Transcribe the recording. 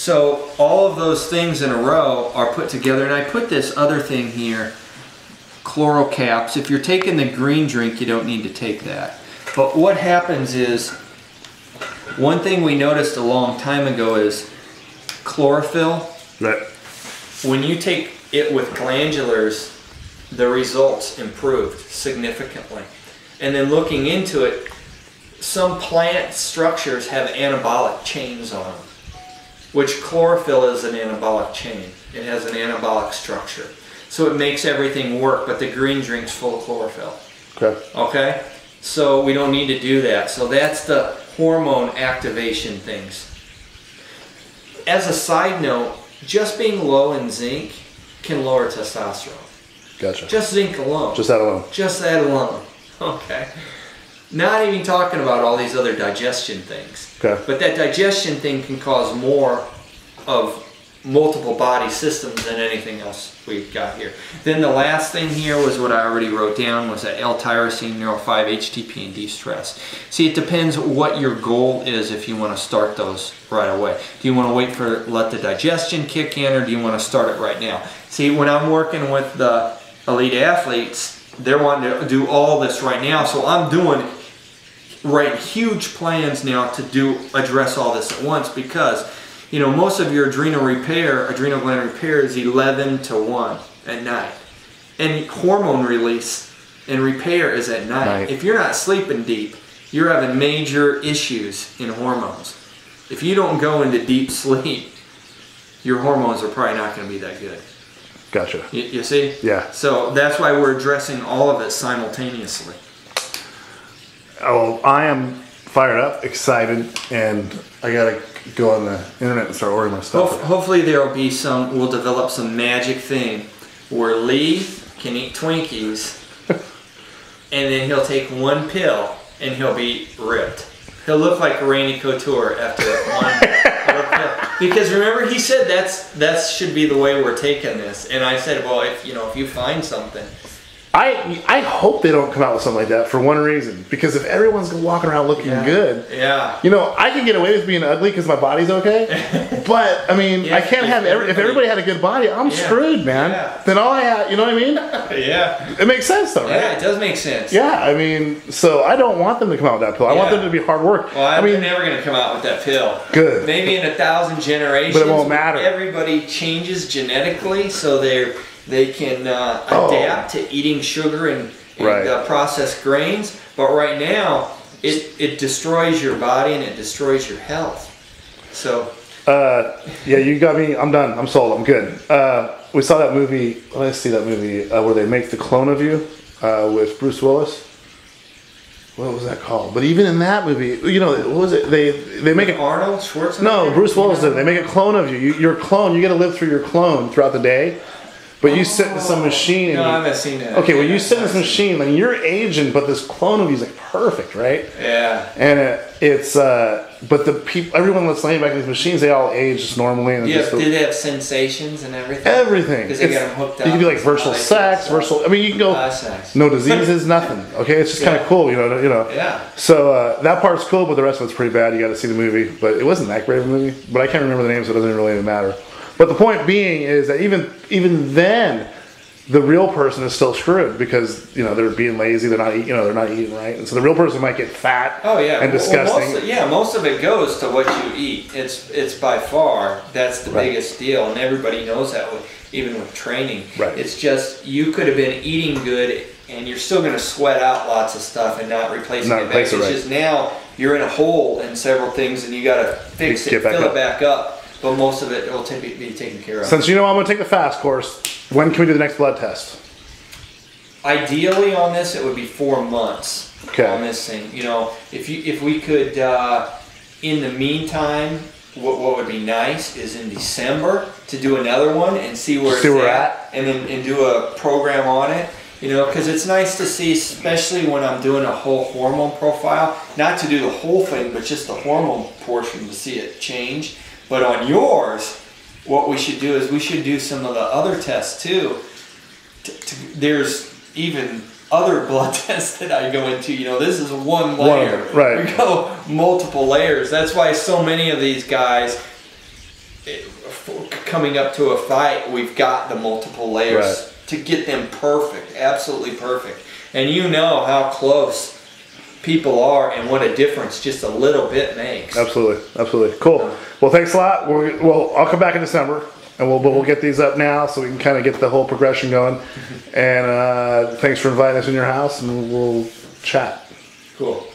So all of those things in a row are put together, and I put this other thing here, chloral caps. If you're taking the green drink, you don't need to take that. But what happens is, one thing we noticed a long time ago is chlorophyll. Right. When you take it with glandulars, the results improved significantly. And then looking into it, some plant structures have anabolic chains on them, which chlorophyll is an anabolic chain. It has an anabolic structure. So it makes everything work, but the green drink's full of chlorophyll. Okay. Okay? So we don't need to do that. So that's the hormone activation things. As a side note, just being low in zinc can lower testosterone. Gotcha. Just zinc alone. Just that alone. Just that alone. Okay. Not even talking about all these other digestion things. Okay. But that digestion thing can cause more of multiple body systems than anything else we've got here. Then the last thing here was what I already wrote down, was that L-tyrosine, Neuro-5, HTP, and de-stress. See, it depends what your goal is if you want to start those right away. Do you want to wait for let the digestion kick in, or do you want to start it right now? See, when I'm working with the elite athletes, they're wanting to do all this right now, so I'm writing huge plans now to address all this at once, because you know, most of your adrenal gland repair is 11 to 1 at night. And hormone release and repair is at night. Right. If you're not sleeping deep, you're having major issues in hormones. If you don't go into deep sleep, your hormones are probably not going to be that good. Gotcha. You see? Yeah. So that's why we're addressing all of it simultaneously. Oh, I am fired up, excited, and I gotta go on the internet and start ordering my stuff. Hopefully we'll develop some magic thing where Lee can eat Twinkies and then he'll take one pill and he'll be ripped. He'll look like Randy Couture after one pill. Because remember, he said that should be the way we're taking this. And I said, well, if you find something. I hope they don't come out with something like that for one reason. Because if everyone's walking around looking good, you know, I can get away with being ugly because my body's okay. But, I mean, I can't have, if everybody had a good body, I'm screwed, man. Then all I have, you know what I mean? It makes sense though, right? Yeah, it does make sense. Yeah, I mean, so I don't want them to come out with that pill. I want them to be hard work. Well, I'm never going to come out with that pill. Good. Maybe in 1,000 generations. But it won't matter. Everybody changes genetically, so they can adapt to eating sugar and processed grains. But right now, it destroys your body and it destroys your health. So. Yeah, you got me. I'm done. I'm sold. I'm good. We saw that movie. Let's see that movie where they make the clone of you with Bruce Willis. What was that called? But even in that movie, you know, what was it? They make it. Arnold Schwarzenegger. No, Bruce Willis did. They make a clone of you. Your clone. You got to live through your clone throughout the day. But you sit in some machine. And no, I haven't seen that. Okay, well, you sit in this machine, and you're aging, but this clone of you is like perfect, right? Yeah. And but the people, everyone that's laying back in these machines, they all age just normally. And did they have sensations and everything? Everything. Because they got them hooked up. You can be like virtual sex, I mean, you can go. No diseases, nothing. Okay, it's just kind of cool, you know. Yeah. So that part's cool, but the rest of it's pretty bad. You got to see the movie, but it wasn't that great of a movie. But I can't remember the name, so it doesn't really even matter. But the point being is that even then, the real person is still screwed because they're being lazy, they're not eating right, and so the real person might get fat. Oh yeah, and disgusting. Most of it goes to what you eat. It's by far that's the biggest deal, and everybody knows that. Even with training, it's just you could have been eating good, and you're still going to sweat out lots of stuff and not replacing it back. It's just now you're in a hole in several things, and you got to fix it, fill it back up. But most of it will be taken care of. Since I'm going to take the fast course, when can we do the next blood test? Ideally on this, it would be 4 months on this thing. If we could, in the meantime, what would be nice is in December to do another one and see where it's at, and do a program on it. Because it's nice to see, especially when I'm doing a whole hormone profile, not to do the whole thing, but just the hormone portion to see it change. But on yours, what we should do is we should do some of the other tests too. There's even other blood tests that I go into. This is one layer. We go multiple layers. That's why so many of these guys coming up to a fight, we've got the multiple layers to get them perfect, absolutely perfect. And you know how close people are and what a difference just a little bit makes. Absolutely. Cool. Well, thanks a lot. I'll come back in December, and we'll get these up now so we can kind of get the whole progression going. And thanks for inviting us in your house, and we'll chat. Cool.